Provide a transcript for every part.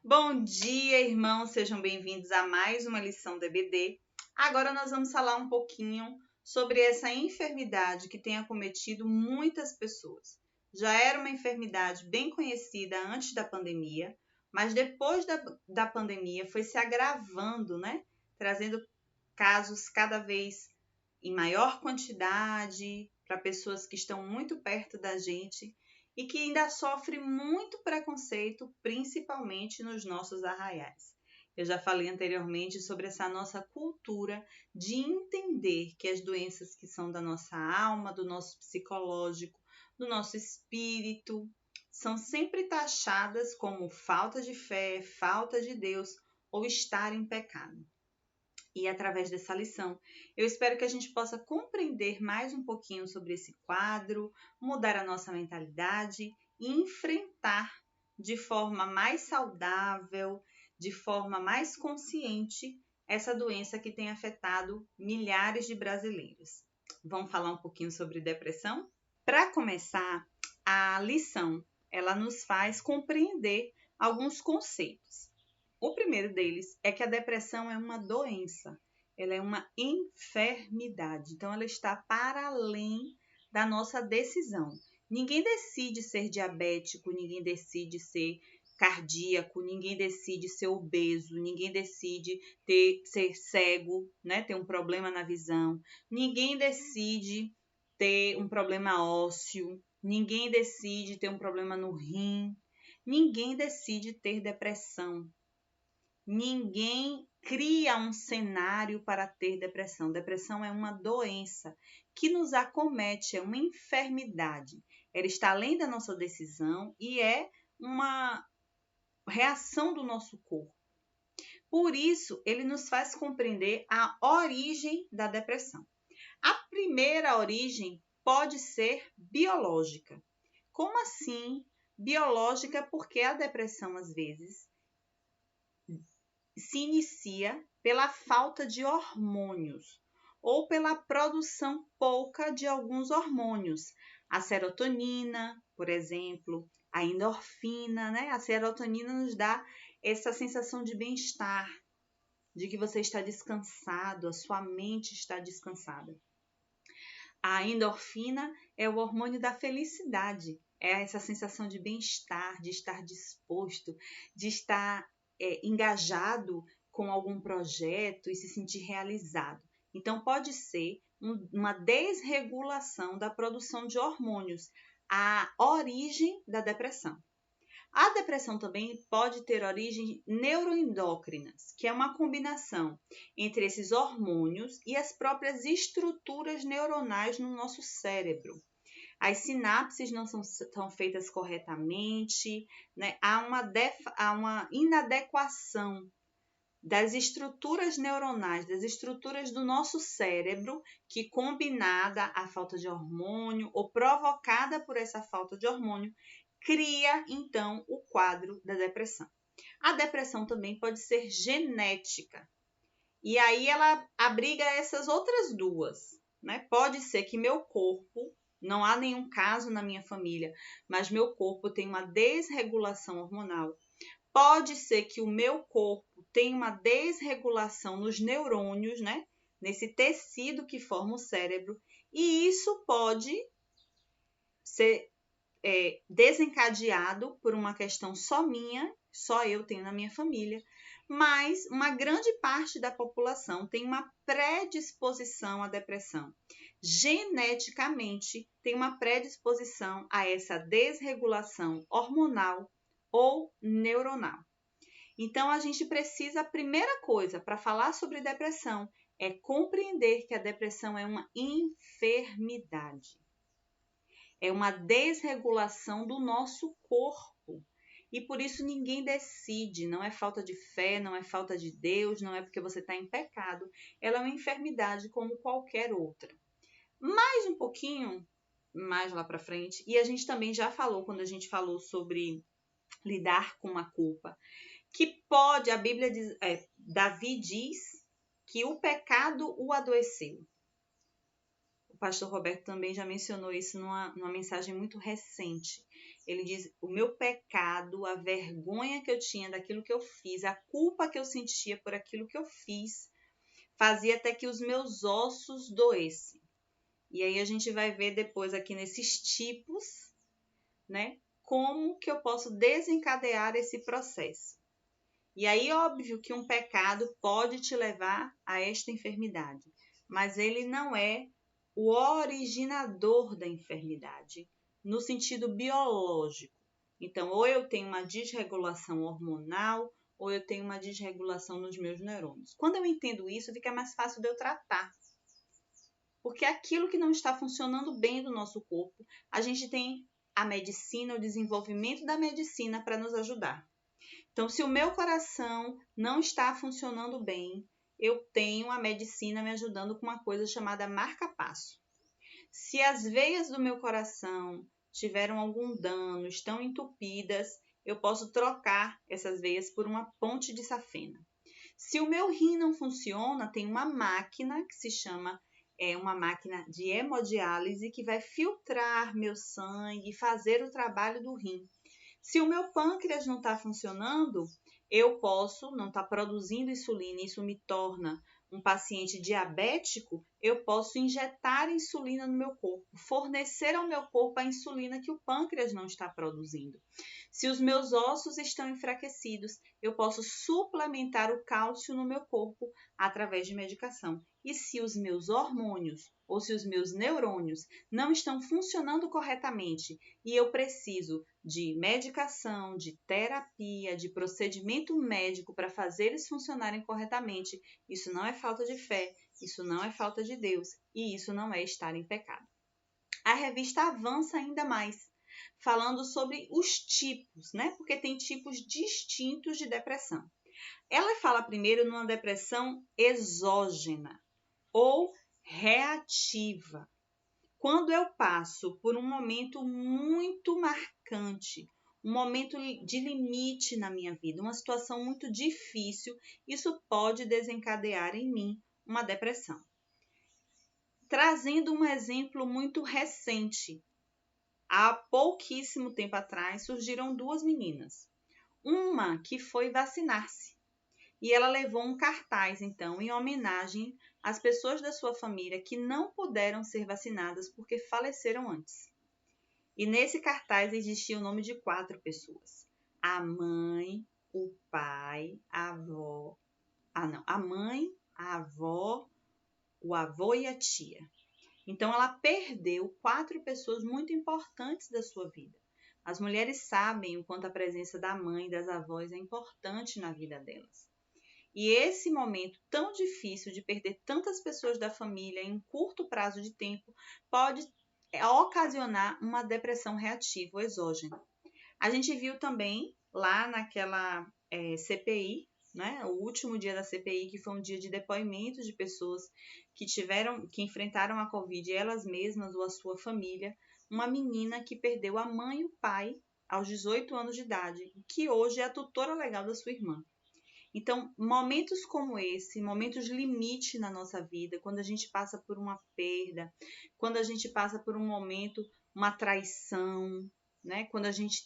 Bom dia, irmãos, sejam bem-vindos a mais uma lição da EBD. Agora nós vamos falar um pouquinho sobre essa enfermidade que tem acometido muitas pessoas. Já era uma enfermidade bem conhecida antes da pandemia, mas depois da pandemia foi se agravando, né? Trazendo casos cada vez em maior quantidade para pessoas que estão muito perto da gente e que ainda sofre muito preconceito, principalmente nos nossos arraiais. Eu já falei anteriormente sobre essa nossa cultura de entender que as doenças que são da nossa alma, do nosso psicológico, do nosso espírito, são sempre taxadas como falta de fé, falta de Deus ou estar em pecado. E através dessa lição, eu espero que a gente possa compreender mais um pouquinho sobre esse quadro, mudar a nossa mentalidade e enfrentar de forma mais saudável, de forma mais consciente, essa doença que tem afetado milhares de brasileiros. Vamos falar um pouquinho sobre depressão? Para começar, a lição, ela nos faz compreender alguns conceitos. O primeiro deles é que a depressão é uma doença, ela é uma enfermidade, então ela está para além da nossa decisão. Ninguém decide ser diabético, ninguém decide ser cardíaco, ninguém decide ser obeso, ninguém decide ser cego, né? Ter um problema na visão, ninguém decide ter um problema ósseo, ninguém decide ter um problema no rim, ninguém decide ter depressão. Ninguém cria um cenário para ter depressão. Depressão é uma doença que nos acomete, é uma enfermidade. Ela está além da nossa decisão e é uma reação do nosso corpo. Por isso, ele nos faz compreender a origem da depressão. A primeira origem pode ser biológica. Como assim? Biológica porque a depressão, às vezes, se inicia pela falta de hormônios ou pela produção pouca de alguns hormônios. A serotonina, por exemplo, a endorfina, né? A serotonina nos dá essa sensação de bem-estar, de que você está descansado, a sua mente está descansada. A endorfina é o hormônio da felicidade, é essa sensação de bem-estar, de estar disposto, de estar engajado com algum projeto e se sentir realizado. Então, pode ser uma desregulação da produção de hormônios, a origem da depressão. A depressão também pode ter origens neuroendócrinas, que é uma combinação entre esses hormônios e as próprias estruturas neuronais no nosso cérebro. As sinapses não são feitas corretamente, né? Há uma inadequação das estruturas neuronais, das estruturas do nosso cérebro, que combinada à falta de hormônio ou provocada por essa falta de hormônio, cria então o quadro da depressão. A depressão também pode ser genética. E aí ela abriga essas outras duas, né? Pode ser que meu corpo, não há nenhum caso na minha família, mas meu corpo tem uma desregulação hormonal. Pode ser que o meu corpo tenha uma desregulação nos neurônios, né? Nesse tecido que forma o cérebro. E isso pode ser desencadeado por uma questão só minha, só eu tenho na minha família, mas uma grande parte da população tem uma predisposição à depressão. Geneticamente, tem uma predisposição a essa desregulação hormonal ou neuronal. Então, a gente precisa, a primeira coisa para falar sobre depressão é compreender que a depressão é uma enfermidade. É uma desregulação do nosso corpo. E por isso ninguém decide, não é falta de fé, não é falta de Deus, não é porque você está em pecado. Ela é uma enfermidade como qualquer outra. Mais um pouquinho, mais lá para frente, e a gente também já falou, quando a gente falou sobre lidar com a culpa, que pode, a Bíblia diz, Davi diz que o pecado o adoeceu. O pastor Roberto também já mencionou isso numa mensagem muito recente, Ele diz: o meu pecado, a vergonha que eu tinha daquilo que eu fiz, a culpa que eu sentia por aquilo que eu fiz, fazia até que os meus ossos doessem. E aí a gente vai ver depois aqui nesses tipos, né, como que eu posso desencadear esse processo. E aí, óbvio que um pecado pode te levar a esta enfermidade, mas ele não é o originador da enfermidade, no sentido biológico. Então, ou eu tenho uma desregulação hormonal, ou eu tenho uma desregulação nos meus neurônios. Quando eu entendo isso, fica mais fácil de eu tratar. Porque aquilo que não está funcionando bem do nosso corpo, a gente tem a medicina, o desenvolvimento da medicina para nos ajudar. Então, se o meu coração não está funcionando bem, eu tenho a medicina me ajudando com uma coisa chamada marca-passo. Se as veias do meu coração tiveram algum dano, estão entupidas, eu posso trocar essas veias por uma ponte de safena. Se o meu rim não funciona, tem uma máquina que se chama uma máquina de hemodiálise que vai filtrar meu sangue e fazer o trabalho do rim. Se o meu pâncreas não está funcionando, eu posso não estar produzindo insulina, isso me torna um paciente diabético, eu posso injetar insulina no meu corpo, fornecer ao meu corpo a insulina que o pâncreas não está produzindo. Se os meus ossos estão enfraquecidos, eu posso suplementar o cálcio no meu corpo através de medicação. E se os meus hormônios ou se os meus neurônios não estão funcionando corretamente e eu preciso de medicação, de terapia, de procedimento médico para fazer eles funcionarem corretamente, isso não é falta de fé, isso não é falta de Deus e isso não é estar em pecado. A revista avança ainda mais, falando sobre os tipos, né? Porque tem tipos distintos de depressão. Ela fala primeiro numa depressão exógena ou reativa. Quando eu passo por um momento muito marcante, um momento de limite na minha vida, uma situação muito difícil, isso pode desencadear em mim uma depressão. Trazendo um exemplo muito recente, há pouquíssimo tempo atrás surgiram duas meninas. Uma que foi vacinar-se e ela levou um cartaz, então, em homenagem às pessoas da sua família que não puderam ser vacinadas porque faleceram antes. E nesse cartaz existia o nome de 4 pessoas. A mãe, o pai, a avó... a mãe, a avó, o avô e a tia. Então, ela perdeu 4 pessoas muito importantes da sua vida. As mulheres sabem o quanto a presença da mãe e das avós é importante na vida delas. E esse momento tão difícil de perder tantas pessoas da família em um curto prazo de tempo pode ocasionar uma depressão reativa ou exógena. A gente viu também lá naquela CPI, né, o último dia da CPI, que foi um dia de depoimento de pessoas que enfrentaram a Covid, elas mesmas ou a sua família, uma menina que perdeu a mãe e o pai aos 18 anos de idade, que hoje é a tutora legal da sua irmã. Então, momentos como esse, momentos limite na nossa vida, quando a gente passa por uma perda, quando a gente passa por um momento, uma traição, né? Quando a gente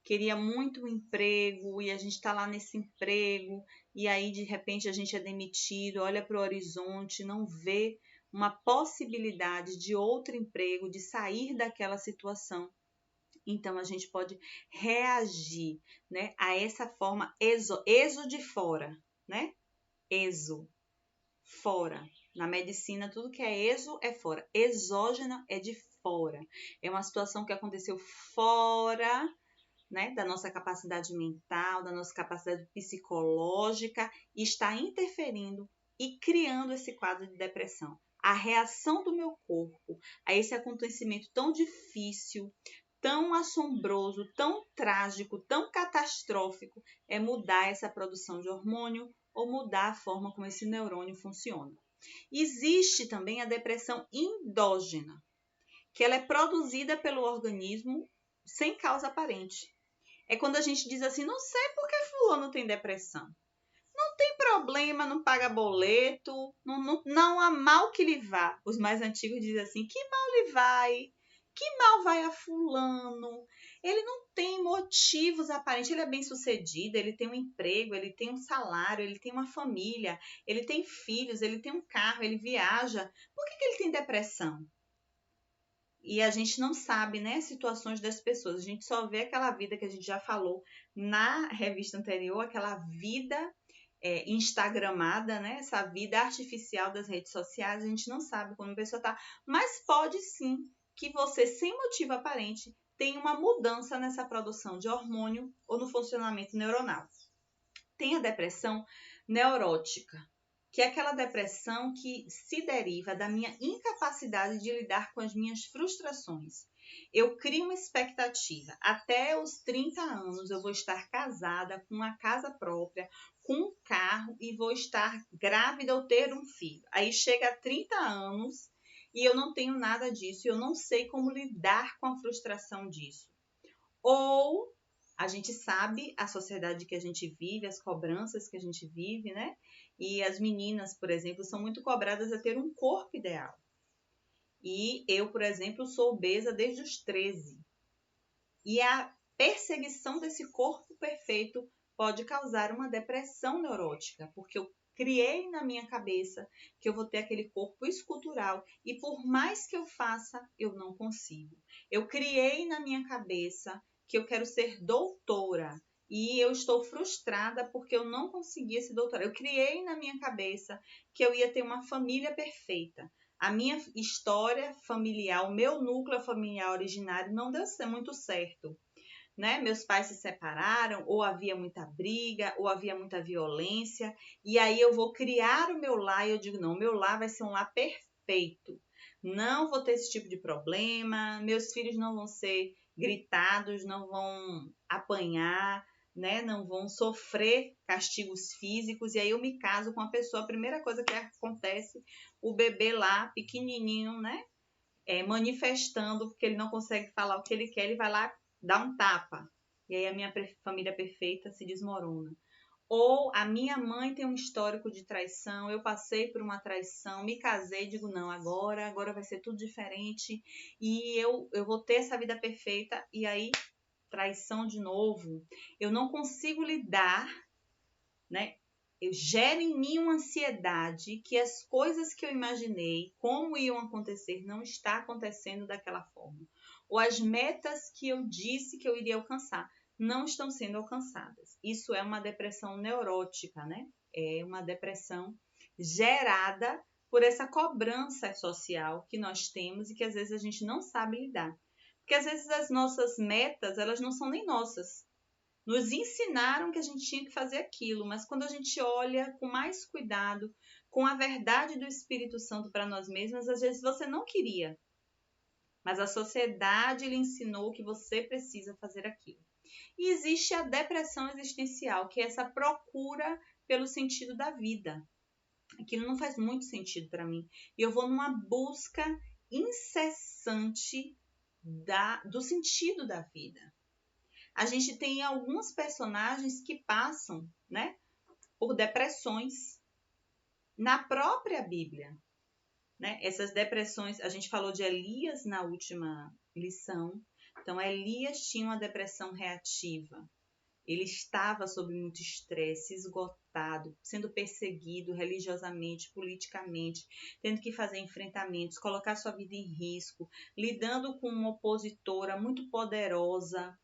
queria muito um emprego e a gente está lá nesse emprego e aí de repente a gente é demitido, olha para o horizonte, não vê uma possibilidade de outro emprego, de sair daquela situação. Então a gente pode reagir, né, a essa forma exo de fora, né? Exo, fora. Na medicina, tudo que é exo é fora. Exógena é de fora. É uma situação que aconteceu fora, né, da nossa capacidade mental, da nossa capacidade psicológica e está interferindo e criando esse quadro de depressão. A reação do meu corpo a esse acontecimento tão difícil, tão assombroso, tão trágico, tão catastrófico é mudar essa produção de hormônio ou mudar a forma como esse neurônio funciona. Existe também a depressão endógena, que ela é produzida pelo organismo sem causa aparente. É quando a gente diz assim, não sei por que fulano tem depressão. Não tem problema, não paga boleto, não há mal que lhe vá. Os mais antigos dizem assim, que mal lhe vai? Que mal vai a fulano? Ele não tem motivos aparentes, ele é bem-sucedido, ele tem um emprego, ele tem um salário, ele tem uma família, ele tem filhos, ele tem um carro, ele viaja. Por que ele tem depressão? E a gente não sabe, né, as situações das pessoas. A gente só vê aquela vida que a gente já falou na revista anterior, aquela vida instagramada, né? Essa vida artificial das redes sociais. A gente não sabe como a pessoa está. Mas pode sim que você, sem motivo aparente, tenha uma mudança nessa produção de hormônio ou no funcionamento neuronal. Tem a depressão neurótica, que é aquela depressão que se deriva da minha incapacidade de lidar com as minhas frustrações. Eu crio uma expectativa. Até os 30 anos eu vou estar casada, com uma casa própria, com um carro e vou estar grávida ou ter um filho. Aí chega a 30 anos e eu não tenho nada disso. Eu não sei como lidar com a frustração disso. Ou a gente sabe a sociedade que a gente vive, as cobranças que a gente vive, né? E as meninas, por exemplo, são muito cobradas a ter um corpo ideal. E eu, por exemplo, sou obesa desde os 13. E a perseguição desse corpo perfeito pode causar uma depressão neurótica, porque eu criei na minha cabeça que eu vou ter aquele corpo escultural e por mais que eu faça, eu não consigo. Eu criei na minha cabeça que eu quero ser doutora e eu estou frustrada porque eu não consegui esse doutorado. Eu criei na minha cabeça que eu ia ter uma família perfeita. A minha história familiar, o meu núcleo familiar originário não deu muito certo. Né? Meus pais se separaram, ou havia muita briga, ou havia muita violência, e aí eu vou criar o meu lar e eu digo, não, o meu lar vai ser um lar perfeito. Não vou ter esse tipo de problema, meus filhos não vão ser gritados, não vão apanhar, né? Não vão sofrer castigos físicos, e aí eu me caso com a pessoa, a primeira coisa que acontece, o bebê lá, pequenininho, né? Manifestando, porque ele não consegue falar o que ele quer, ele vai lá dar um tapa. E aí a minha família perfeita se desmorona. Ou a minha mãe tem um histórico de traição, eu passei por uma traição, me casei, digo, não, agora vai ser tudo diferente e eu vou ter essa vida perfeita. E aí, traição de novo. Eu não consigo lidar, né? Gera em mim uma ansiedade que as coisas que eu imaginei, como iam acontecer, não está acontecendo daquela forma. Ou as metas que eu disse que eu iria alcançar não estão sendo alcançadas. Isso é uma depressão neurótica, né? É uma depressão gerada por essa cobrança social que nós temos e que às vezes a gente não sabe lidar. Porque às vezes as nossas metas, elas não são nem nossas. Nos ensinaram que a gente tinha que fazer aquilo, mas quando a gente olha com mais cuidado, com a verdade do Espírito Santo para nós mesmos, às vezes você não queria, mas a sociedade lhe ensinou que você precisa fazer aquilo. E existe a depressão existencial, que é essa procura pelo sentido da vida. Aquilo não faz muito sentido para mim. E eu vou numa busca incessante do sentido da vida. A gente tem alguns personagens que passam, né, por depressões na própria Bíblia. Né? Essas depressões, a gente falou de Elias na última lição. Então, Elias tinha uma depressão reativa. Ele estava sob muito estresse, esgotado, sendo perseguido religiosamente, politicamente, tendo que fazer enfrentamentos, colocar sua vida em risco, lidando com uma opositora muito poderosa.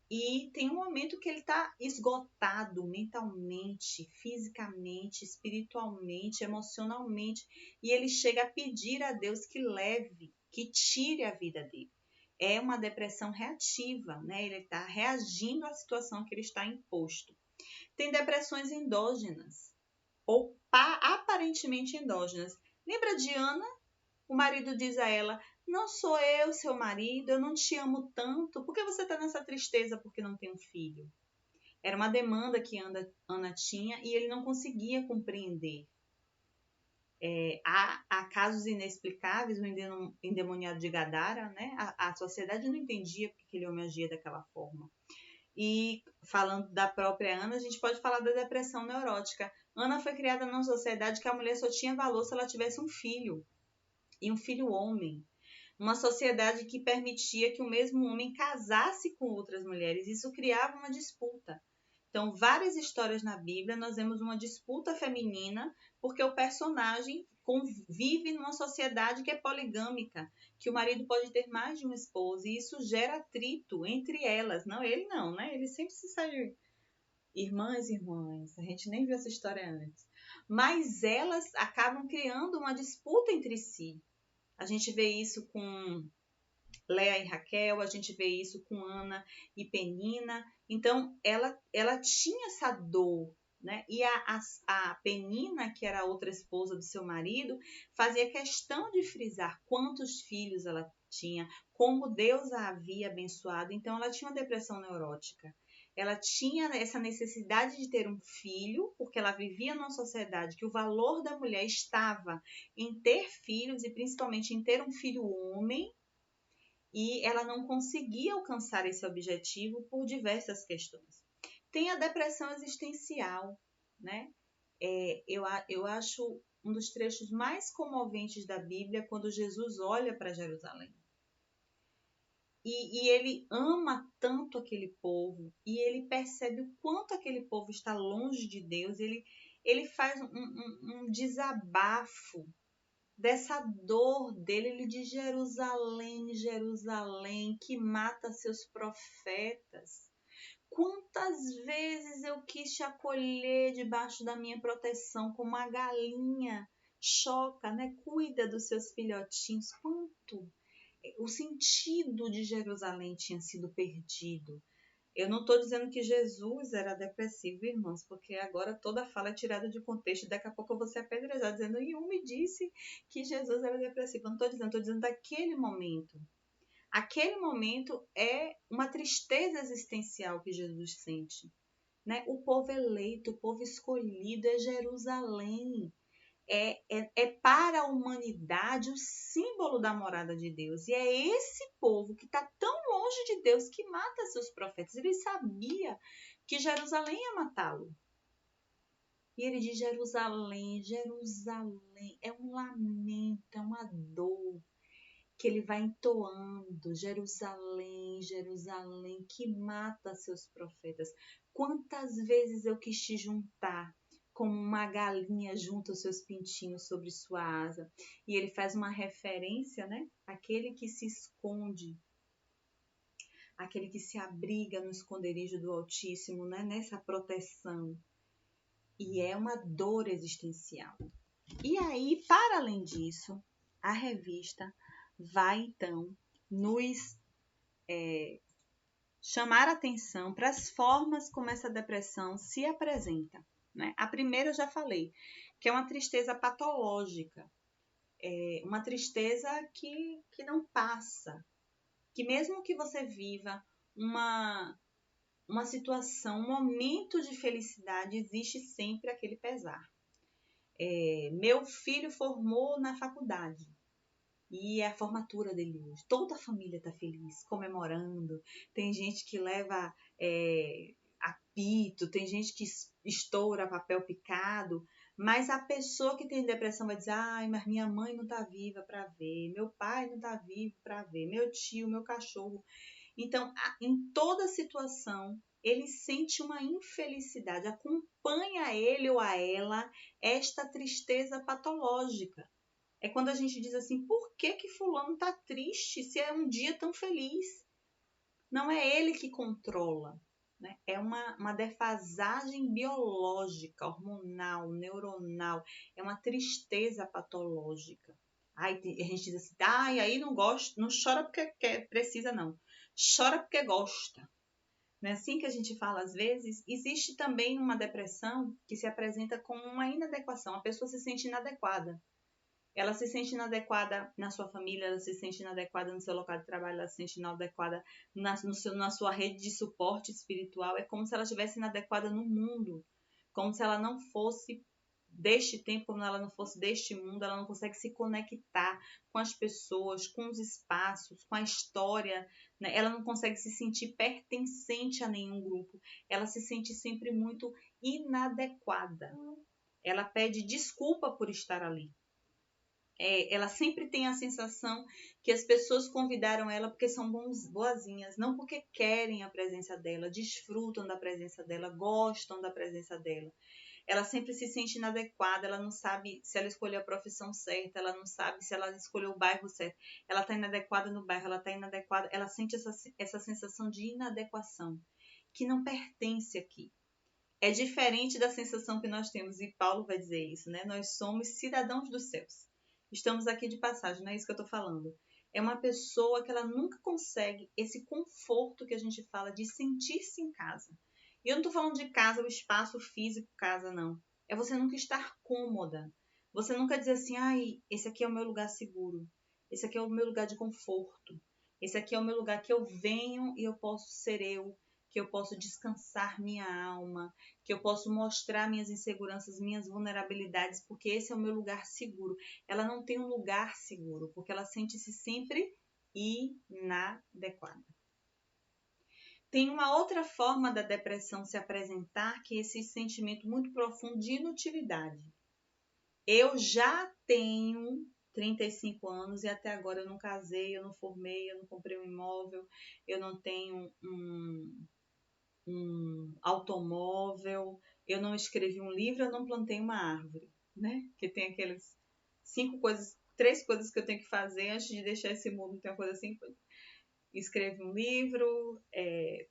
E tem um momento que ele está esgotado mentalmente, fisicamente, espiritualmente, emocionalmente. E ele chega a pedir a Deus que leve, que tire a vida dele. É uma depressão reativa, né? Ele está reagindo à situação que ele está imposto. Tem depressões endógenas, ou aparentemente endógenas. Lembra de Ana? O marido diz a ela, não sou eu seu marido, eu não te amo tanto, por que você está nessa tristeza porque não tem um filho? Era uma demanda que Ana tinha e ele não conseguia compreender. Há casos inexplicáveis, o endemoniado de Gadara, né? A sociedade não entendia porque aquele homem agia daquela forma. E falando da própria Ana, a gente pode falar da depressão neurótica. Ana foi criada numa sociedade que a mulher só tinha valor se ela tivesse um filho, e um filho homem. Uma sociedade que permitia que o mesmo homem casasse com outras mulheres. Isso criava uma disputa. Então, várias histórias na Bíblia, nós vemos uma disputa feminina, porque o personagem vive numa sociedade que é poligâmica, que o marido pode ter mais de uma esposa, e isso gera atrito entre elas. Não, ele não, né? Ele sempre se sai irmãs, a gente nem viu essa história antes. Mas elas acabam criando uma disputa entre si. A gente vê isso com Léa e Raquel, a gente vê isso com Ana e Penina. Então, ela tinha essa dor, né? E a Penina, que era a outra esposa do seu marido, fazia questão de frisar quantos filhos ela tinha, como Deus a havia abençoado. Então, ela tinha uma depressão neurótica. Ela tinha essa necessidade de ter um filho, porque ela vivia numa sociedade que o valor da mulher estava em ter filhos e principalmente em ter um filho homem, e ela não conseguia alcançar esse objetivo por diversas questões. Tem a depressão existencial, né? Eu acho um dos trechos mais comoventes da Bíblia quando Jesus olha para Jerusalém. E ele ama tanto aquele povo, e ele percebe o quanto aquele povo está longe de Deus. Ele faz um desabafo dessa dor dele. Ele diz: Jerusalém, Jerusalém, que mata seus profetas. Quantas vezes eu quis te acolher debaixo da minha proteção, como uma galinha choca, né? Cuida dos seus filhotinhos. Quanto o sentido de Jerusalém tinha sido perdido. Eu não estou dizendo que Jesus era depressivo, irmãos, porque agora toda fala é tirada de contexto e daqui a pouco eu vou ser apedrejada dizendo: e um me disse que Jesus era depressivo. Eu não estou dizendo daquele momento. Aquele momento é uma tristeza existencial que Jesus sente, né? O povo eleito, o povo escolhido é Jerusalém. É para a humanidade o símbolo da morada de Deus. E é esse povo que está tão longe de Deus que mata seus profetas. Ele sabia que Jerusalém ia matá-lo. E ele diz: Jerusalém, Jerusalém. É um lamento, é uma dor que ele vai entoando. Jerusalém, Jerusalém, que mata seus profetas. Quantas vezes eu quis te juntar como uma galinha junta os seus pintinhos sobre sua asa. E ele faz uma referência, né? Aquele que se esconde, aquele que se abriga no esconderijo do Altíssimo, né? Nessa proteção. E é uma dor existencial. E aí, para além disso, a revista vai então nos chamar atenção para as formas como essa depressão se apresenta, né? A primeira eu já falei, que é uma tristeza patológica, uma tristeza que não passa, que mesmo que você viva uma situação, um momento de felicidade, existe sempre aquele pesar. Meu filho formou na faculdade, e é a formatura dele hoje. Toda a família está feliz, comemorando. Tem gente que leva apito, tem gente que estoura papel picado. Mas a pessoa que tem depressão vai dizer: ai, mas minha mãe não está viva para ver, meu pai não está vivo para ver, meu tio, meu cachorro. Então, em toda situação, ele sente uma infelicidade. Acompanha ele ou a ela esta tristeza patológica. É quando a gente diz assim: por que fulano tá triste se é um dia tão feliz? Não é ele que controla, né? É uma defasagem biológica, hormonal, neuronal. É uma tristeza patológica. Ai, a gente diz assim: aí não gosta, não chora porque quer, precisa não. Chora porque gosta. Não é assim que a gente fala às vezes? Existe também uma depressão que se apresenta como uma inadequação. A pessoa se sente inadequada. Ela se sente inadequada na sua família, ela se sente inadequada no seu local de trabalho, ela se sente inadequada na sua rede de suporte espiritual. É como se ela estivesse inadequada no mundo, como se ela não fosse deste tempo, como ela não fosse deste mundo. Ela não consegue se conectar com as pessoas, com os espaços, com a história, né? Ela não consegue se sentir pertencente a nenhum grupo. Ela se sente sempre muito inadequada. Ela pede desculpa por estar ali. ela sempre tem a sensação que as pessoas convidaram ela porque são boazinhas, não porque querem a presença dela, desfrutam da presença dela, gostam da presença dela. Ela sempre se sente inadequada, ela não sabe se ela escolheu a profissão certa, ela não sabe se ela escolheu o bairro certo, ela está inadequada no bairro, ela está inadequada, ela sente essa sensação de inadequação, que não pertence aqui. É diferente da sensação que nós temos, e Paulo vai dizer isso, né? Nós somos cidadãos dos céus. Estamos aqui de passagem, não é isso que eu estou falando. É uma pessoa que ela nunca consegue esse conforto que a gente fala de sentir-se em casa. E eu não estou falando de casa, o espaço físico casa, não. É você nunca estar cômoda. Você nunca dizer assim, ai, esse aqui é o meu lugar seguro. Esse aqui é o meu lugar de conforto. Esse aqui é o meu lugar que eu venho e eu posso ser eu, que eu posso descansar minha alma, que eu posso mostrar minhas inseguranças, minhas vulnerabilidades, porque esse é o meu lugar seguro. Ela não tem um lugar seguro, porque ela sente-se sempre inadequada. Tem uma outra forma da depressão se apresentar, que é esse sentimento muito profundo de inutilidade. Eu já tenho 35 anos e até agora eu não casei, eu não formei, eu não comprei um imóvel, eu não tenho um automóvel, eu não escrevi um livro, eu não plantei uma árvore, né? Que tem aqueles 3 coisas que eu tenho que fazer antes de deixar esse mundo. Tem uma coisa assim, escreve um livro,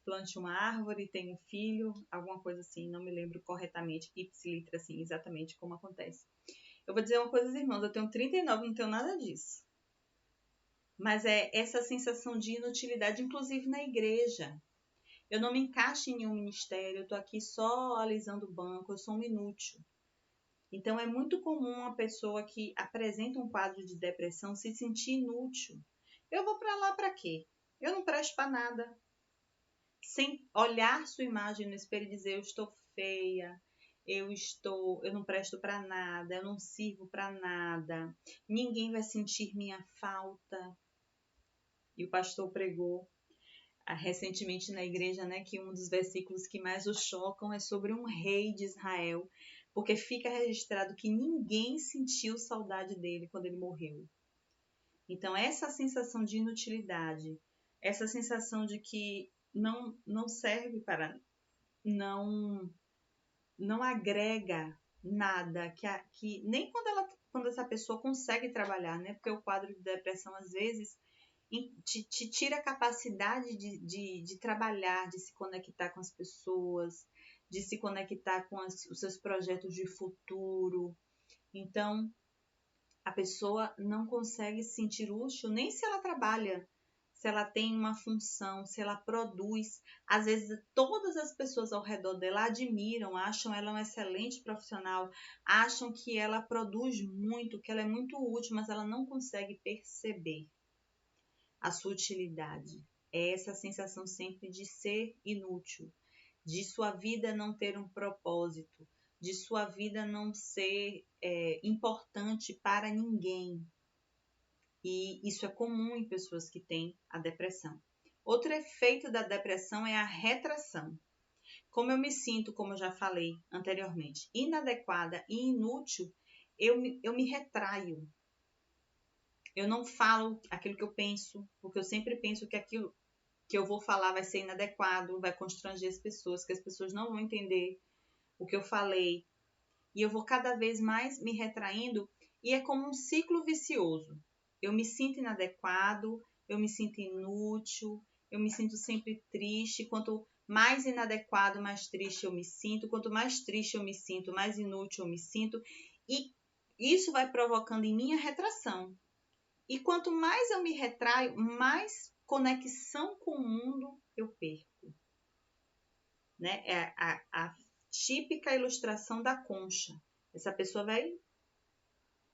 plante uma árvore, tenha um filho, alguma coisa assim, não me lembro corretamente, ipsilitra, assim, exatamente como acontece. Eu vou dizer uma coisa, irmãos, eu tenho 39, não tenho nada disso. Mas é essa sensação de inutilidade, inclusive na igreja. Eu não me encaixo em nenhum ministério, eu estou aqui só alisando o banco, eu sou um inútil. Então, é muito comum a pessoa que apresenta um quadro de depressão se sentir inútil. Eu vou para lá para quê? Eu não presto para nada. Sem olhar sua imagem no espelho e dizer, eu estou feia, eu não presto para nada, eu não sirvo para nada, ninguém vai sentir minha falta. E o pastor pregou recentemente na igreja, né, que um dos versículos que mais o chocam é sobre um rei de Israel, porque fica registrado que ninguém sentiu saudade dele quando ele morreu. Então, essa sensação de inutilidade, essa sensação de que não serve para, não agrega nada, que nem quando essa pessoa consegue trabalhar, né? Porque o quadro de depressão, às vezes, te tira a capacidade de trabalhar, de se conectar com as pessoas, de se conectar com os seus projetos de futuro. Então, a pessoa não consegue se sentir útil nem se ela trabalha, se ela tem uma função, se ela produz. Às vezes, todas as pessoas ao redor dela admiram, acham ela uma excelente profissional, acham que ela produz muito, que ela é muito útil, mas ela não consegue perceber a sua utilidade. É essa sensação sempre de ser inútil, de sua vida não ter um propósito, de sua vida não ser importante para ninguém. E isso é comum em pessoas que têm a depressão. Outro efeito da depressão é a retração. Como eu me sinto, como eu já falei anteriormente, inadequada e inútil, eu me retraio. Eu não falo aquilo que eu penso, porque eu sempre penso que aquilo que eu vou falar vai ser inadequado, vai constranger as pessoas, que as pessoas não vão entender o que eu falei. E eu vou cada vez mais me retraindo e é como um ciclo vicioso. Eu me sinto inadequado, eu me sinto inútil, eu me sinto sempre triste. Quanto mais inadequado, mais triste eu me sinto. Quanto mais triste eu me sinto, mais inútil eu me sinto. E isso vai provocando em mim a retração. E quanto mais eu me retraio, mais conexão com o mundo eu perco. Né? É a típica ilustração da concha. Essa pessoa vai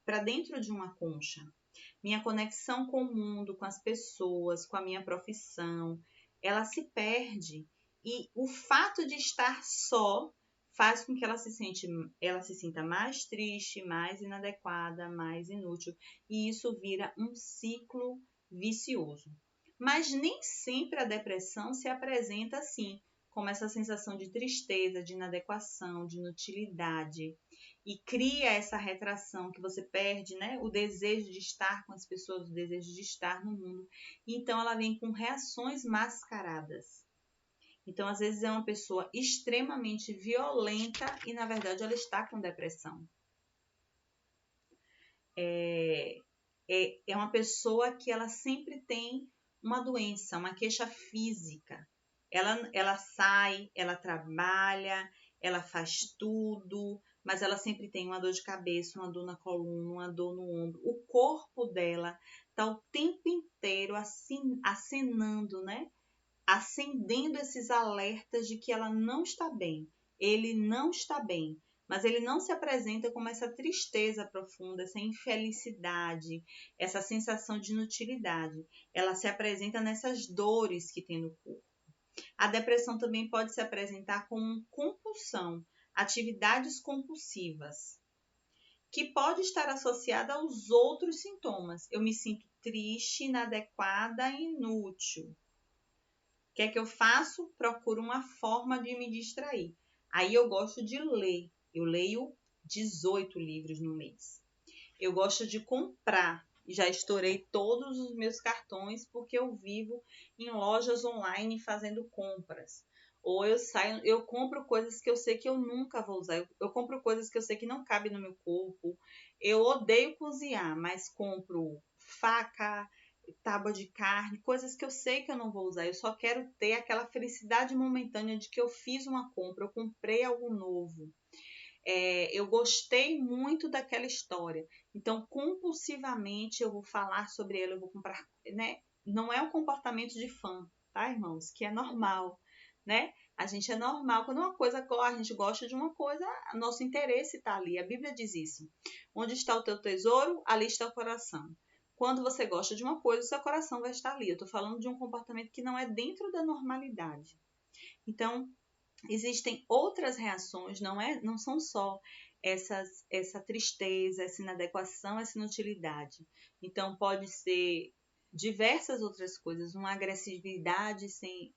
para dentro de uma concha. Minha conexão com o mundo, com as pessoas, com a minha profissão, ela se perde. E o fato de estar só faz com que ela se sinta mais triste, mais inadequada, mais inútil. E isso vira um ciclo vicioso. Mas nem sempre a depressão se apresenta assim, como essa sensação de tristeza, de inadequação, de inutilidade, e cria essa retração que você perde, né? O desejo de estar com as pessoas, o desejo de estar no mundo. Então, ela vem com reações mascaradas. Então, às vezes, é uma pessoa extremamente violenta e, na verdade, ela está com depressão. É uma pessoa que ela sempre tem uma doença, uma queixa física. Ela sai, ela trabalha, ela faz tudo, mas ela sempre tem uma dor de cabeça, uma dor na coluna, uma dor no ombro. O corpo dela está o tempo inteiro acenando, né? Acendendo esses alertas de que ela não está bem. Ele não está bem. Mas ele não se apresenta como essa tristeza profunda, essa infelicidade, essa sensação de inutilidade. Ela se apresenta nessas dores que tem no corpo. A depressão também pode se apresentar como compulsão, atividades compulsivas, que pode estar associada aos outros sintomas. Eu me sinto triste, inadequada e inútil. O que é que eu faço? Procuro uma forma de me distrair. Aí eu gosto de ler. Eu leio 18 livros no mês. Eu gosto de comprar. Já estourei todos os meus cartões porque eu vivo em lojas online fazendo compras. Ou eu compro coisas que eu sei que eu nunca vou usar. Eu compro coisas que eu sei que não cabem no meu corpo. Eu odeio cozinhar, mas compro faca, tábua de carne, coisas que eu sei que eu não vou usar. Eu só quero ter aquela felicidade momentânea de que eu fiz uma compra, eu comprei algo novo. Eu gostei muito daquela história. Então, compulsivamente, eu vou falar sobre ela, eu vou comprar, né? Não é um comportamento de fã, tá, irmãos? Que é normal, né? A gente é normal. Quando uma coisa, a gente gosta de uma coisa, nosso interesse está ali. A Bíblia diz isso. Onde está o teu tesouro, ali está o coração. Quando você gosta de uma coisa, o seu coração vai estar ali. Eu estou falando de um comportamento que não é dentro da normalidade. Então, existem outras reações, não são só essa tristeza, essa inadequação, essa inutilidade. Então, pode ser diversas outras coisas, uma agressividade sem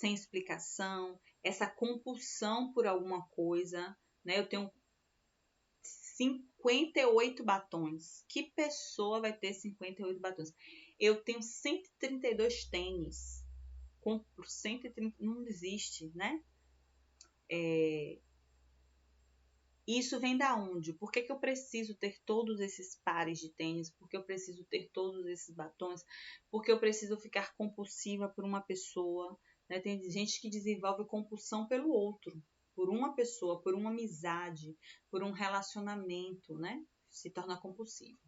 explicação, essa compulsão por alguma coisa, né? Eu tenho 58 batons. Que pessoa vai ter 58 batons? Eu tenho 132 tênis. Compro 130, não existe, né? Isso vem da onde? Por que eu preciso ter todos esses pares de tênis? Por que eu preciso ter todos esses batons? Por que eu preciso ficar compulsiva por uma pessoa? Né? Tem gente que desenvolve compulsão pelo outro, por uma pessoa, por uma amizade, por um relacionamento, né? Se torna compulsivo.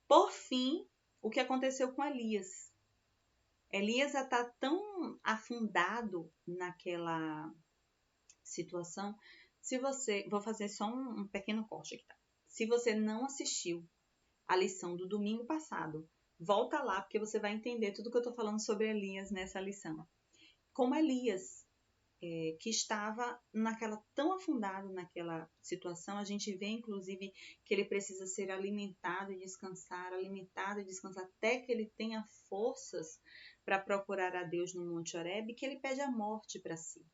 Por fim, o que aconteceu com Elias? Elias está tão afundado naquela situação. Vou fazer só um pequeno corte aqui, tá? Se você não assistiu a lição do domingo passado, volta lá porque você vai entender tudo que eu estou falando sobre Elias nessa lição. Como Elias, que estava tão afundado naquela situação, a gente vê inclusive que ele precisa ser alimentado e descansar, até que ele tenha forças para procurar a Deus no Monte Horebe, que ele pede a morte para si.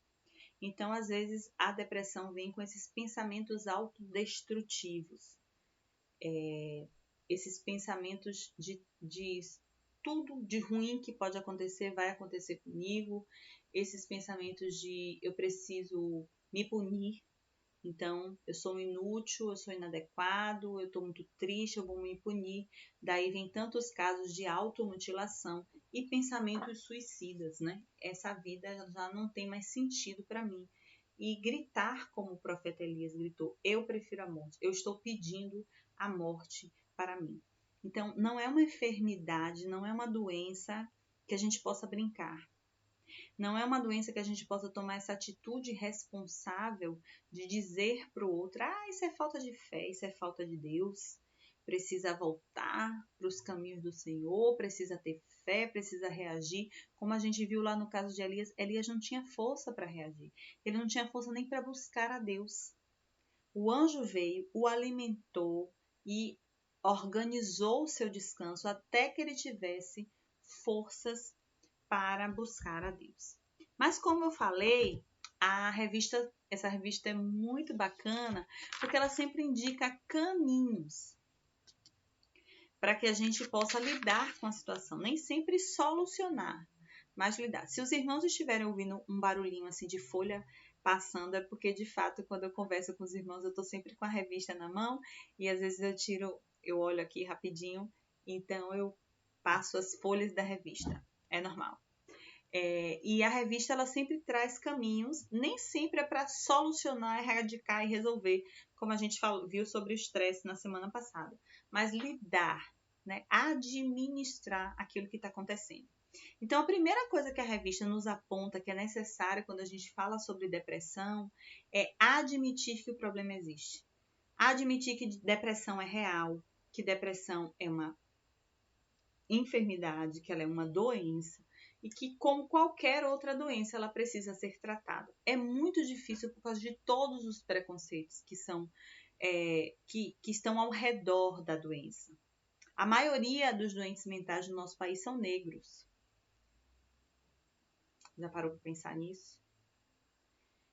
Então, às vezes, a depressão vem com esses pensamentos autodestrutivos. Esses pensamentos de tudo de ruim que pode acontecer, vai acontecer comigo. Esses pensamentos de eu preciso me punir. Então, eu sou inútil, eu sou inadequado, eu estou muito triste, eu vou me punir. Daí vem tantos casos de automutilação e pensamentos suicidas, né? Essa vida já não tem mais sentido para mim. E gritar como o profeta Elias gritou, eu prefiro a morte, eu estou pedindo a morte para mim. Então, não é uma enfermidade, não é uma doença que a gente possa brincar. Não é uma doença que a gente possa tomar essa atitude responsável de dizer para o outro, isso é falta de fé, isso é falta de Deus, precisa voltar para os caminhos do Senhor, precisa ter fé, precisa reagir. Como a gente viu lá no caso de Elias, Elias não tinha força para reagir, ele não tinha força nem para buscar a Deus. O anjo veio, o alimentou e organizou o seu descanso até que ele tivesse forças para buscar a Deus. Mas como eu falei, essa revista é muito bacana, porque ela sempre indica caminhos para que a gente possa lidar com a situação, nem sempre solucionar, mas lidar. Se os irmãos estiverem ouvindo um barulhinho assim de folha passando, é porque de fato quando eu converso com os irmãos eu estou sempre com a revista na mão e às vezes eu olho aqui rapidinho, então eu passo as folhas da revista, é normal. E a revista ela sempre traz caminhos, nem sempre é para solucionar, erradicar e resolver, como a gente viu sobre o estresse na semana passada, mas lidar, né, administrar aquilo que está acontecendo. Então, a primeira coisa que a revista nos aponta que é necessária quando a gente fala sobre depressão é admitir que o problema existe. Admitir que depressão é real, que depressão é uma enfermidade, que ela é uma doença e que, como qualquer outra doença, ela precisa ser tratada. É muito difícil por causa de todos os preconceitos que estão ao redor da doença. A maioria dos doentes mentais do nosso país são negros. Já parou para pensar nisso?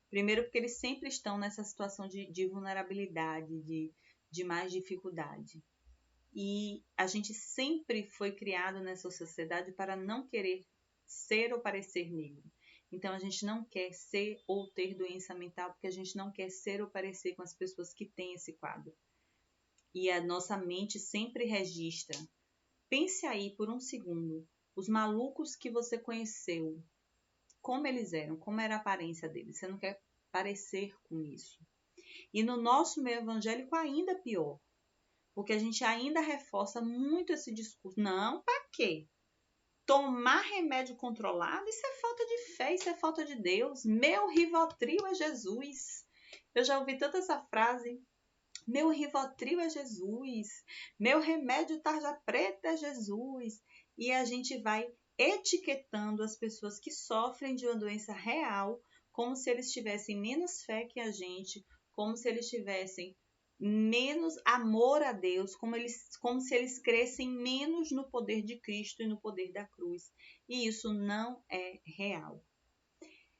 Primeiro porque eles sempre estão nessa situação de vulnerabilidade, de mais dificuldade. E a gente sempre foi criado nessa sociedade para não querer ser ou parecer negro. Então a gente não quer ser ou ter doença mental porque a gente não quer ser ou parecer com as pessoas que têm esse quadro. E a nossa mente sempre registra. Pense aí por um segundo, os malucos que você conheceu, como eles eram, como era a aparência deles. Você não quer parecer com isso. E no nosso meio evangélico ainda pior. Porque a gente ainda reforça muito esse discurso. Não, para quê? Tomar remédio controlado, isso é falta de fé, isso é falta de Deus. Meu Rivotril é Jesus. Eu já ouvi tanto essa frase. Meu Rivotril é Jesus. Meu remédio tarja preta é Jesus. E a gente vai etiquetando as pessoas que sofrem de uma doença real como se eles tivessem menos fé que a gente, como se eles tivessem menos amor a Deus, como se eles crescem menos no poder de Cristo e no poder da cruz. E isso não é real.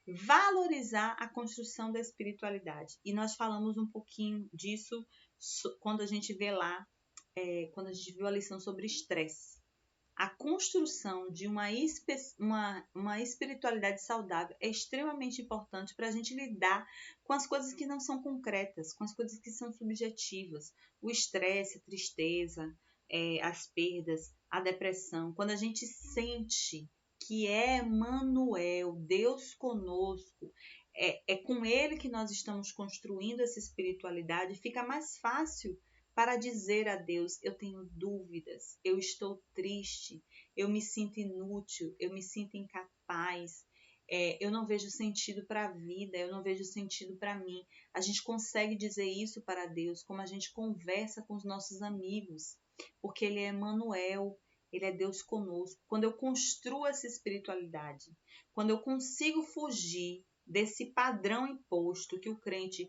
Valorizar a construção da espiritualidade. E nós falamos um pouquinho disso quando a gente vê lá, quando a gente viu a lição sobre estresse. A construção de uma espiritualidade saudável é extremamente importante para a gente lidar com as coisas que não são concretas, com as coisas que são subjetivas. O estresse, a tristeza, as perdas, a depressão. Quando a gente sente que é Emmanuel, Deus conosco, é com Ele que nós estamos construindo essa espiritualidade, fica mais fácil para dizer a Deus: eu tenho dúvidas, eu estou triste, eu me sinto inútil, eu me sinto incapaz, eu não vejo sentido para a vida, eu não vejo sentido para mim. A gente consegue dizer isso para Deus como a gente conversa com os nossos amigos, porque Ele é Emmanuel, Ele é Deus conosco. Quando eu construo essa espiritualidade, quando eu consigo fugir desse padrão imposto que o crente,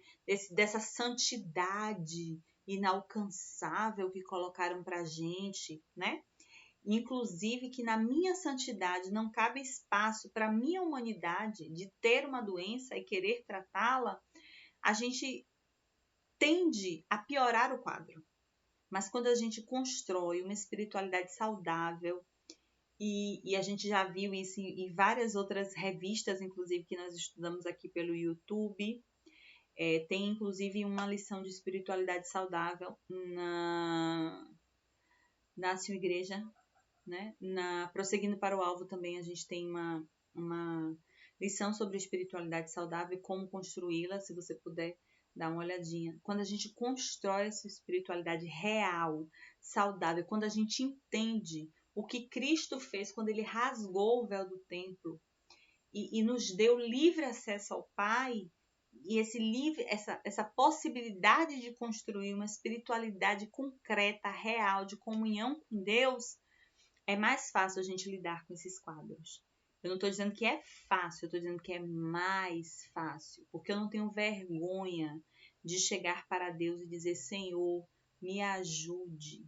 dessa santidade inalcançável que colocaram para gente, né? Inclusive que na minha santidade não cabe espaço para a minha humanidade de ter uma doença e querer tratá-la, a gente tende a piorar o quadro. Mas quando a gente constrói uma espiritualidade saudável, e a gente já viu isso em várias outras revistas, inclusive que nós estudamos aqui pelo YouTube, tem inclusive uma lição de espiritualidade saudável na sua igreja, né? Prosseguindo para o alvo também a gente tem uma lição sobre espiritualidade saudável e como construí-la, se você puder dar uma olhadinha. Quando a gente constrói essa espiritualidade real, saudável, quando a gente entende o que Cristo fez quando ele rasgou o véu do templo e nos deu livre acesso ao Pai, e essa possibilidade de construir uma espiritualidade concreta, real, de comunhão com Deus, é mais fácil a gente lidar com esses quadros. Eu não estou dizendo que é fácil, eu estou dizendo que é mais fácil, porque eu não tenho vergonha de chegar para Deus e dizer: Senhor, me ajude.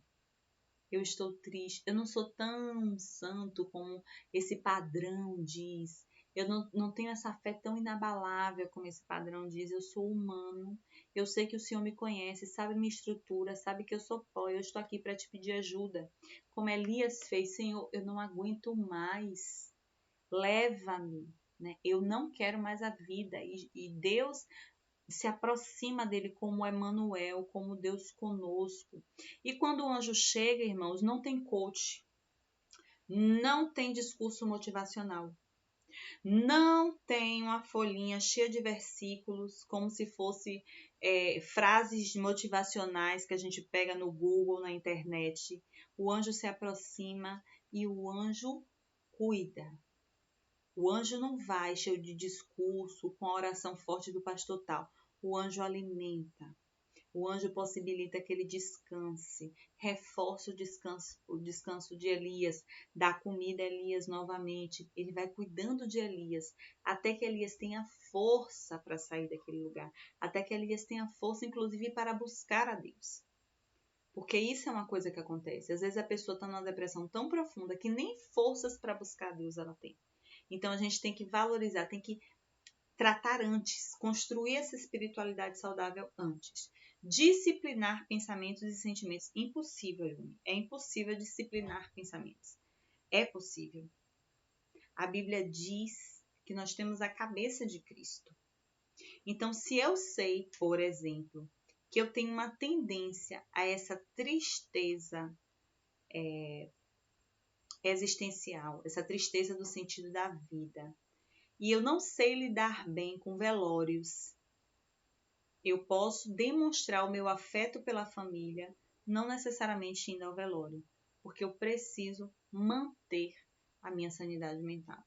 Eu estou triste, eu não sou tão santo como esse padrão diz. Eu não tenho essa fé tão inabalável como esse padrão diz. Eu sou humano. Eu sei que o Senhor me conhece, sabe minha estrutura, sabe que eu sou pó. Eu estou aqui para te pedir ajuda. Como Elias fez, Senhor, eu não aguento mais. Leva-me, né? Eu não quero mais a vida. E Deus se aproxima dele como Emanuel, como Deus conosco. E quando o anjo chega, irmãos, não tem coach, não tem discurso motivacional. Não tem uma folhinha cheia de versículos, como se fosse frases motivacionais que a gente pega no Google, na internet. O anjo se aproxima e o anjo cuida. O anjo não vai cheio de discurso, com a oração forte do pastor tal. O anjo alimenta. O anjo possibilita que ele descanse, reforça o descanso de Elias, dá comida a Elias novamente. Ele vai cuidando de Elias, até que Elias tenha força para sair daquele lugar, até que Elias tenha força, inclusive, para buscar a Deus. Porque isso é uma coisa que acontece. Às vezes a pessoa está numa depressão tão profunda que nem forças para buscar a Deus ela tem. Então a gente tem que valorizar, tem que tratar antes, construir essa espiritualidade saudável antes. Disciplinar pensamentos e sentimentos. Impossível, Yumi. É impossível disciplinar pensamentos. É possível. A Bíblia diz que nós temos a cabeça de Cristo. Então, se eu sei, por exemplo, que eu tenho uma tendência a essa tristeza existencial, essa tristeza do sentido da vida, e eu não sei lidar bem com velórios, eu posso demonstrar o meu afeto pela família, não necessariamente indo ao velório, porque eu preciso manter a minha sanidade mental.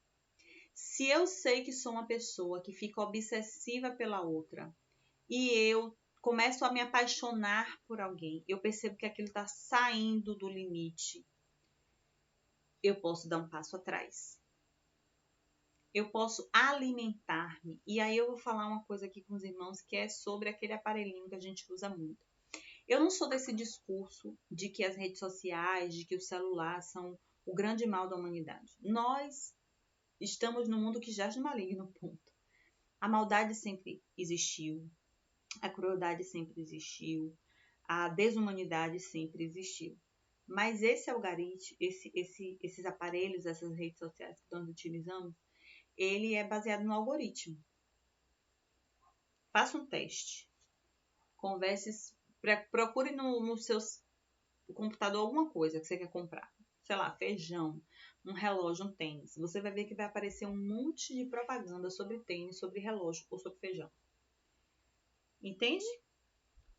Se eu sei que sou uma pessoa que fica obsessiva pela outra e eu começo a me apaixonar por alguém, eu percebo que aquilo está saindo do limite, eu posso dar um passo atrás. Eu posso alimentar-me. E aí eu vou falar uma coisa aqui com os irmãos que é sobre aquele aparelhinho que a gente usa muito. Eu não sou desse discurso de que as redes sociais, de que o celular são o grande mal da humanidade. Nós estamos num mundo que jaz de maligno, ponto. A maldade sempre existiu, a crueldade sempre existiu, a desumanidade sempre existiu. Mas esse algoritmo, esses aparelhos, essas redes sociais que nós utilizamos, ele é baseado no algoritmo. Faça um teste. Converse, procure no seu computador alguma coisa que você quer comprar. Sei lá, feijão, um relógio, um tênis. Você vai ver que vai aparecer um monte de propaganda sobre tênis, sobre relógio ou sobre feijão. Entende?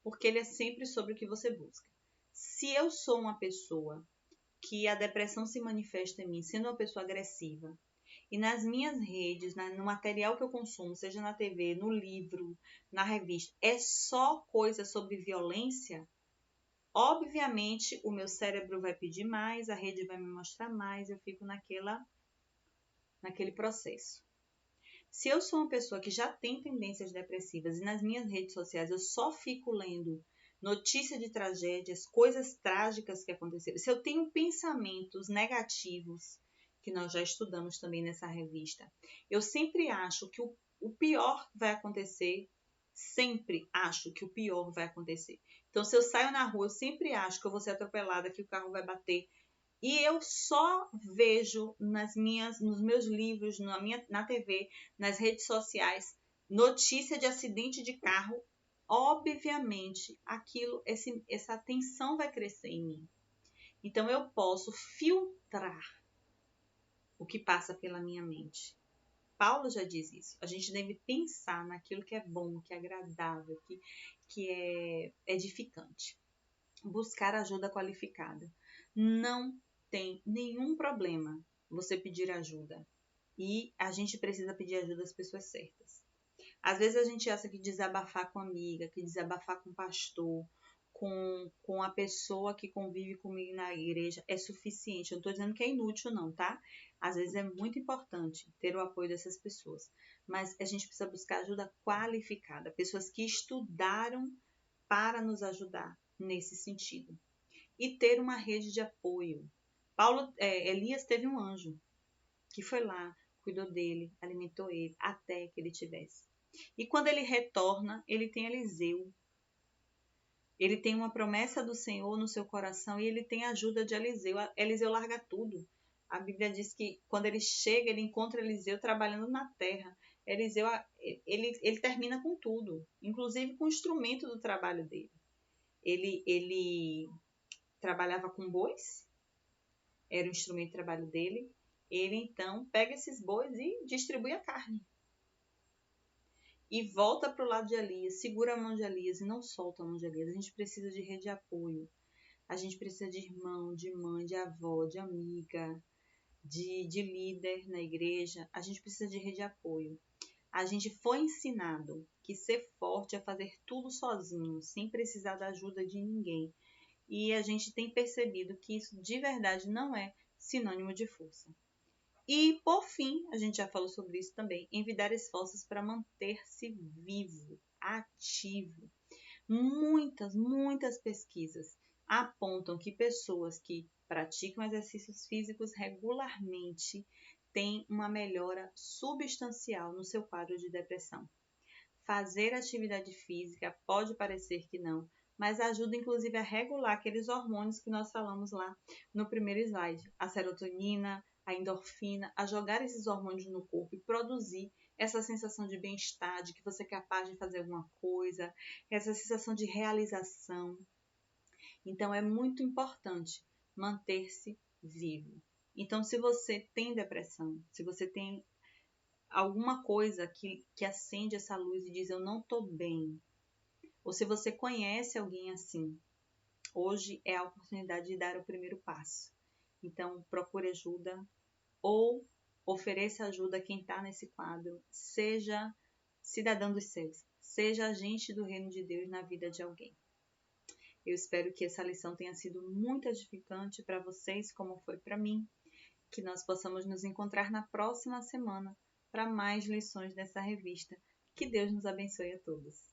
Porque ele é sempre sobre o que você busca. Se eu sou uma pessoa que a depressão se manifesta em mim sendo uma pessoa agressiva, e nas minhas redes, no material que eu consumo, seja na TV, no livro, na revista, é só coisa sobre violência, obviamente o meu cérebro vai pedir mais, a rede vai me mostrar mais, eu fico naquele processo. Se eu sou uma pessoa que já tem tendências depressivas e nas minhas redes sociais eu só fico lendo notícia de tragédias, coisas trágicas que aconteceram, se eu tenho pensamentos negativos, que nós já estudamos também nessa revista, eu sempre acho que o pior vai acontecer, sempre acho que o pior vai acontecer. Então, se eu saio na rua, eu sempre acho que eu vou ser atropelada, que o carro vai bater. E eu só vejo nos meus livros, na TV, nas redes sociais, notícia de acidente de carro. Obviamente, essa tensão vai crescer em mim. Então, eu posso filtrar o que passa pela minha mente. Paulo já diz isso. A gente deve pensar naquilo que é bom, que é agradável, que é edificante. Buscar ajuda qualificada. Não tem nenhum problema você pedir ajuda. E a gente precisa pedir ajuda às pessoas certas. Às vezes a gente acha que desabafar com amiga, que desabafar com pastor, com a pessoa que convive comigo na igreja é suficiente. Eu não estou dizendo que é inútil não, tá? Às vezes é muito importante ter o apoio dessas pessoas. Mas a gente precisa buscar ajuda qualificada. Pessoas que estudaram para nos ajudar nesse sentido. E ter uma rede de apoio. Elias teve um anjo que foi lá, cuidou dele, alimentou ele, até que ele tivesse. E quando ele retorna, ele tem Eliseu. Ele tem uma promessa do Senhor no seu coração e ele tem a ajuda de Eliseu. Eliseu larga tudo. A Bíblia diz que quando ele chega, ele encontra Eliseu trabalhando na terra. Eliseu, ele termina com tudo, inclusive com o instrumento do trabalho dele. Ele trabalhava com bois, era o instrumento de trabalho dele. Ele então pega esses bois e distribui a carne. E volta para o lado de Elias, segura a mão de Elias e não solta a mão de Elias. A gente precisa de rede de apoio. A gente precisa de irmão, de mãe, de avó, de amiga, de líder na igreja. A gente precisa de rede de apoio. A gente foi ensinado que ser forte é fazer tudo sozinho, sem precisar da ajuda de ninguém. E a gente tem percebido que isso de verdade não é sinônimo de força. E, por fim, a gente já falou sobre isso também, envidar esforços para manter-se vivo, ativo. Muitas pesquisas apontam que pessoas que praticam exercícios físicos regularmente têm uma melhora substancial no seu quadro de depressão. Fazer atividade física pode parecer que não, mas ajuda inclusive a regular aqueles hormônios que nós falamos lá no primeiro slide, a serotonina, a endorfina, a jogar esses hormônios no corpo e produzir essa sensação de bem-estar, de que você é capaz de fazer alguma coisa, essa sensação de realização. Então, é muito importante manter-se vivo. Então, se você tem depressão, se você tem alguma coisa que acende essa luz e diz eu não estou bem, ou se você conhece alguém assim, hoje é a oportunidade de dar o primeiro passo. Então, procure ajuda ou ofereça ajuda a quem está nesse quadro. Seja cidadão dos céus, seja agente do reino de Deus na vida de alguém. Eu espero que essa lição tenha sido muito edificante para vocês, como foi para mim. Que nós possamos nos encontrar na próxima semana para mais lições dessa revista. Que Deus nos abençoe a todos.